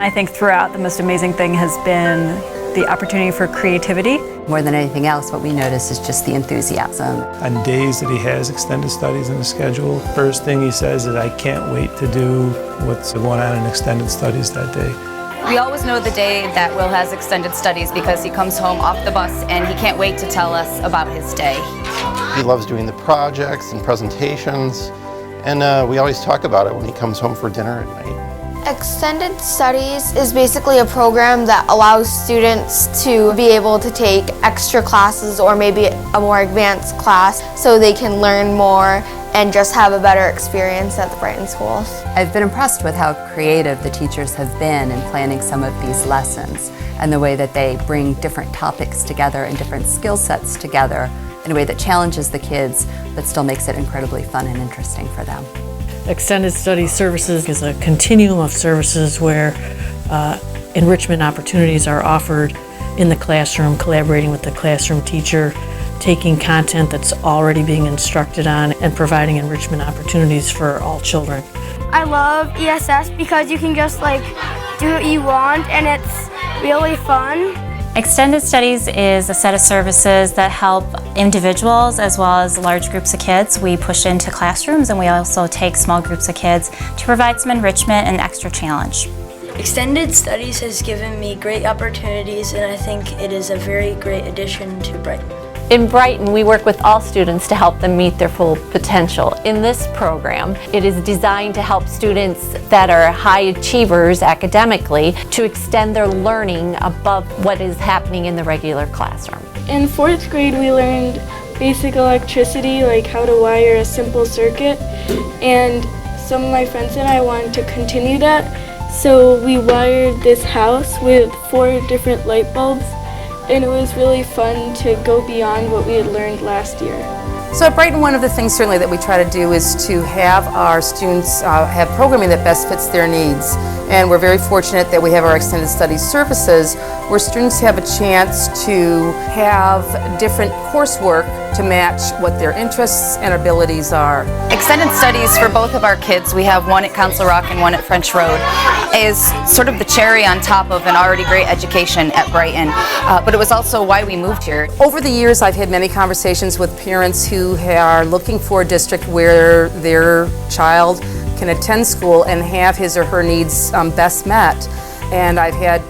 I think throughout the most amazing thing has been the opportunity for creativity. More than anything else, what we notice is just the enthusiasm. On days that he has extended studies in the schedule, first thing he says is, I can't wait to do what's going on in extended studies that day. We always know the day that Will has extended studies because he comes home off the bus and he can't wait to tell us about his day. He loves doing the projects and presentations, and we always talk about it when he comes home for dinner at night. Extended Studies is basically a program that allows students to be able to take extra classes or maybe a more advanced class so they can learn more and just have a better experience at the Brighton schools. I've been impressed with how creative the teachers have been in planning some of these lessons and the way that they bring different topics together and different skill sets together in a way that challenges the kids but still makes it incredibly fun and interesting for them. Extended Study Services is a continuum of services where enrichment opportunities are offered in the classroom, collaborating with the classroom teacher, taking content that's already being instructed on and providing enrichment opportunities for all children. I love ESS because you can just do what you want and it's really fun. Extended Studies is a set of services that help individuals as well as large groups of kids. We push into classrooms and we also take small groups of kids to provide some enrichment and extra challenge. Extended Studies has given me great opportunities and I think it is a very great addition to Brighton. In Brighton, we work with all students to help them meet their full potential. In this program, it is designed to help students that are high achievers academically to extend their learning above what is happening in the regular classroom. In 4th grade, we learned basic electricity, like how to wire a simple circuit, and some of my friends and I wanted to continue that, so we wired this house with 4 different light bulbs. And it was really fun to go beyond what we had learned last year. So at Brighton, one of the things certainly that we try to do is to have our students have programming that best fits their needs. And we're very fortunate that we have our extended studies services where students have a chance to have different coursework to match what their interests and abilities are. Extended studies for both of our kids, we have one at Council Rock and one at French Road, is sort of the cherry on top of an already great education at Brighton. But it was also why we moved here. Over the years, I've had many conversations with parents who are looking for a district where their child can attend school and have his or her needs best met. And I've had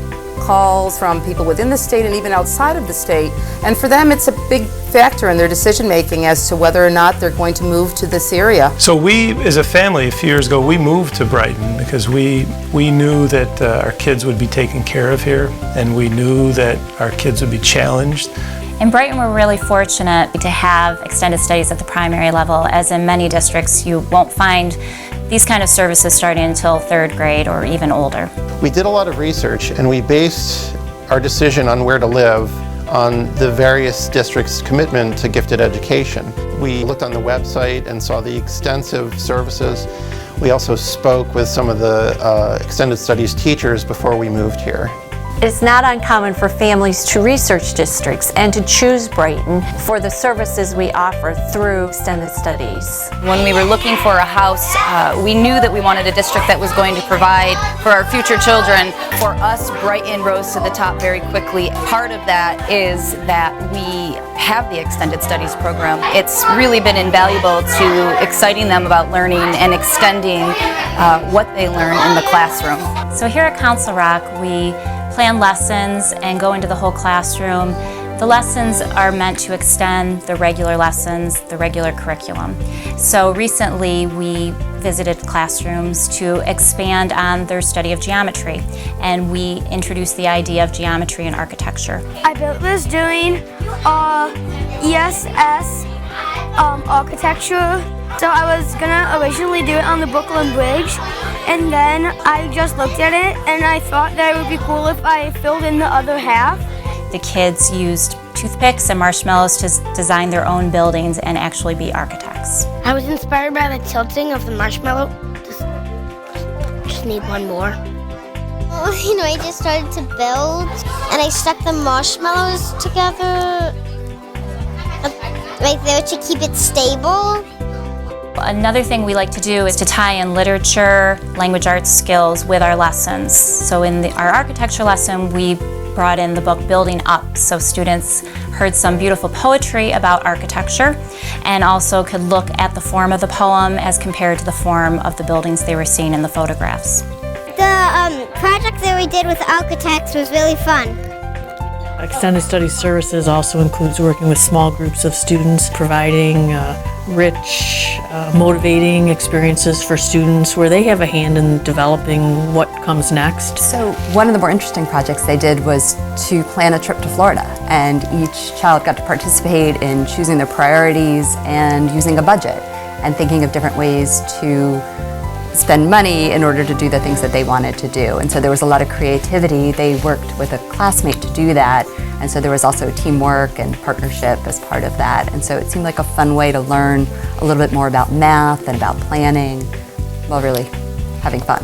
calls from people within the state and even outside of the state. And for them, it's a big factor in their decision making as to whether or not they're going to move to this area. So we, as a family, a few years ago, we moved to Brighton because we knew that our kids would be taken care of here, and we knew that our kids would be challenged. In Brighton, we're really fortunate to have extended studies at the primary level, as in many districts you won't find these kind of services starting until 3rd grade or even older. We did a lot of research and we based our decision on where to live on the various districts' commitment to gifted education. We looked on the website and saw the extensive services. We also spoke with some of the extended studies teachers before we moved here. It's not uncommon for families to research districts and to choose Brighton for the services we offer through Extended Studies. When we were looking for a house, we knew that we wanted a district that was going to provide for our future children. For us, Brighton rose to the top very quickly. Part of that is that we have the Extended Studies program. It's really been invaluable to exciting them about learning and extending what they learn in the classroom. So here at Council Rock, we plan lessons and go into the whole classroom. The lessons are meant to extend the regular lessons, the regular curriculum. So recently we visited classrooms to expand on their study of geometry, and we introduced the idea of geometry and architecture. I built this doing ESS architecture. So I was gonna originally do it on the Brooklyn Bridge, and then I just looked at it and I thought that it would be cool if I filled in the other half. The kids used toothpicks and marshmallows to design their own buildings and actually be architects. I was inspired by the tilting of the marshmallow. Just need one more. I just started to build and I stuck the marshmallows together right there to keep it stable. Another thing we like to do is to tie in literature, language arts skills with our lessons. So in our architecture lesson, we brought in the book Building Up, so students heard some beautiful poetry about architecture and also could look at the form of the poem as compared to the form of the buildings they were seeing in the photographs. The project that we did with architects was really fun. Extended Studies Services also includes working with small groups of students, providing rich, motivating experiences for students where they have a hand in developing what comes next. So one of the more interesting projects they did was to plan a trip to Florida, and each child got to participate in choosing their priorities and using a budget and thinking of different ways to spend money in order to do the things that they wanted to do. And so there was a lot of creativity. They worked with a classmate to do that. And so there was also teamwork and partnership as part of that. And so it seemed like a fun way to learn a little bit more about math and about planning while really having fun.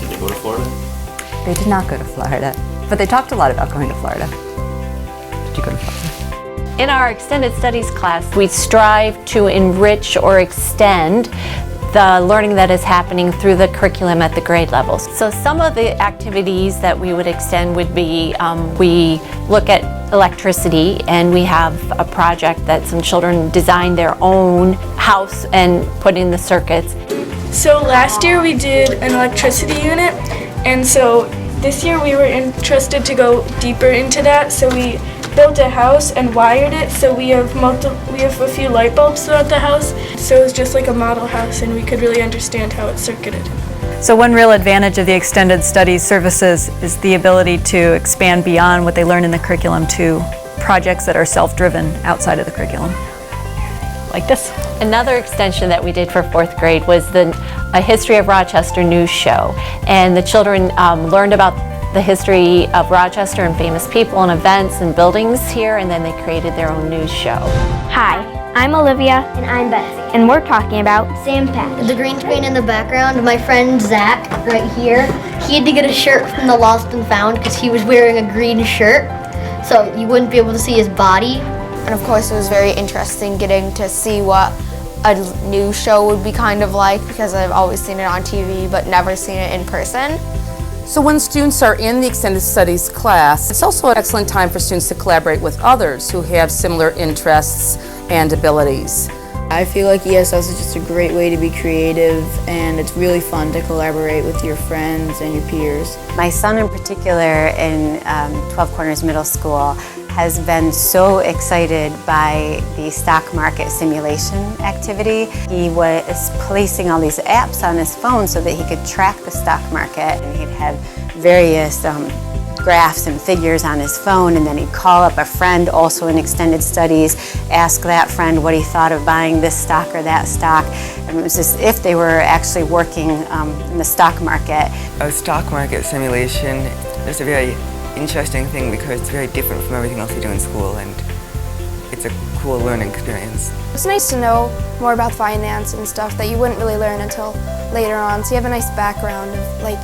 Did they go to Florida? They did not go to Florida, but they talked a lot about going to Florida. Did you go to Florida? In our Extended Studies class, we strive to enrich or extend the learning that is happening through the curriculum at the grade levels. So some of the activities that we would extend would be, we look at electricity, and we have a project that some children designed their own house and put in the circuits. So last year we did an electricity unit, and so this year we were interested to go deeper into that, so we built a house and wired it, so we have a few light bulbs throughout the house, so it was just like a model house and we could really understand how it's circuited. So one real advantage of the Extended Studies Services is the ability to expand beyond what they learn in the curriculum to projects that are self-driven outside of the curriculum. Like this. Another extension that we did for 4th grade was a History of Rochester news show, and the children learned about the history of Rochester and famous people and events and buildings here, and then they created their own news show. Hi, I'm Olivia. And I'm Betsy. And we're talking about Sam Pack. The green screen in the background, my friend Zach right here, he had to get a shirt from the Lost and Found because he was wearing a green shirt, so you wouldn't be able to see his body. And of course it was very interesting getting to see what a news show would be kind of like, because I've always seen it on TV but never seen it in person. So when students are in the Extended Studies class, it's also an excellent time for students to collaborate with others who have similar interests and abilities. I feel like ESS is just a great way to be creative, and it's really fun to collaborate with your friends and your peers. My son in particular in 12 Corners Middle School has been so excited by the stock market simulation activity. He was placing all these apps on his phone so that he could track the stock market, and he'd have various graphs and figures on his phone, and then he'd call up a friend also in Extended Studies, ask that friend what he thought of buying this stock or that stock, and it was as if they were actually working in the stock market. A stock market simulation is a very interesting thing because it's very different from everything else you do in school, and it's a cool learning experience. It's nice to know more about finance and stuff that you wouldn't really learn until later on, so you have a nice background of like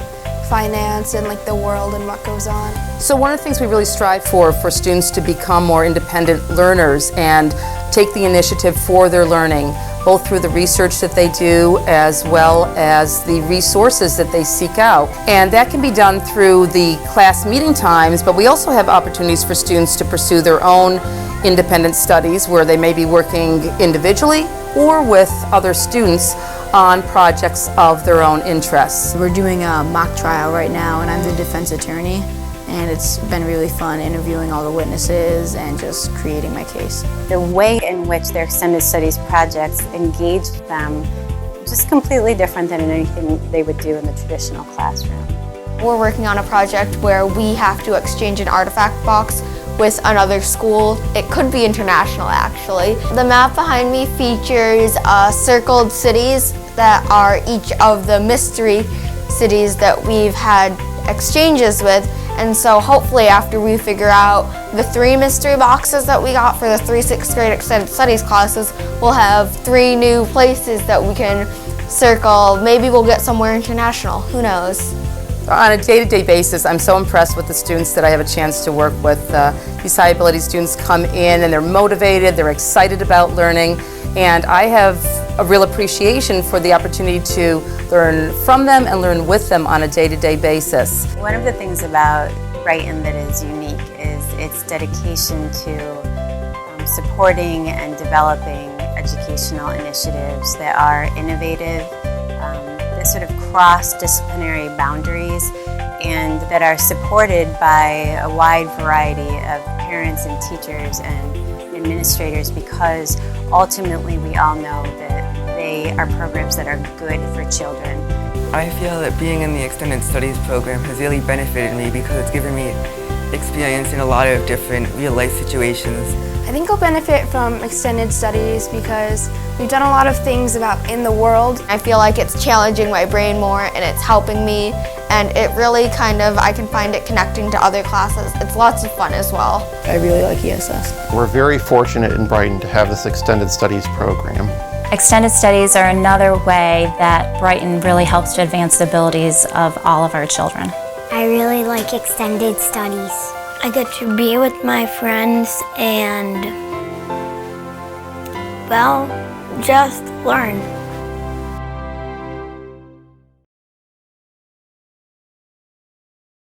finance and like the world and what goes on. So one of the things we really strive for students to become more independent learners and take the initiative for their learning, both through the research that they do as well as the resources that they seek out. And that can be done through the class meeting times, but we also have opportunities for students to pursue their own independent studies where they may be working individually or with other students on projects of their own interests. We're doing a mock trial right now, and I'm the defense attorney, and it's been really fun interviewing all the witnesses and just creating my case. The way in which their Extended Studies projects engaged them just completely different than anything they would do in the traditional classroom. We're working on a project where we have to exchange an artifact box with another school. It could be international actually. The map behind me features circled cities that are each of the mystery cities that we've had exchanges with, and so hopefully after we figure out the 3 mystery boxes that we got for the 3 6th grade Extended Studies classes, we'll have 3 new places that we can circle. Maybe we'll get somewhere international, who knows. On a day-to-day basis, I'm so impressed with the students that I have a chance to work with. These high ability students come in and they're motivated, they're excited about learning, And I have a real appreciation for the opportunity to learn from them and learn with them on a day-to-day basis. One of the things about Brighton that is unique is its dedication to supporting and developing educational initiatives that are innovative, that sort of cross disciplinary boundaries, and that are supported by a wide variety of parents and teachers and administrators, because ultimately we all know that they are programs that are good for children. I feel that being in the Extended Studies program has really benefited me because it's given me experience in a lot of different real-life situations. I think I'll benefit from Extended Studies because we've done a lot of things in the world. I feel like it's challenging my brain more and it's helping me, and it really I can find it connecting to other classes. It's lots of fun as well. I really like ESS. We're very fortunate in Brighton to have this Extended Studies program. Extended studies are another way that Brighton really helps to advance the abilities of all of our children. I really like extended studies. I get to be with my friends and, well, just learn.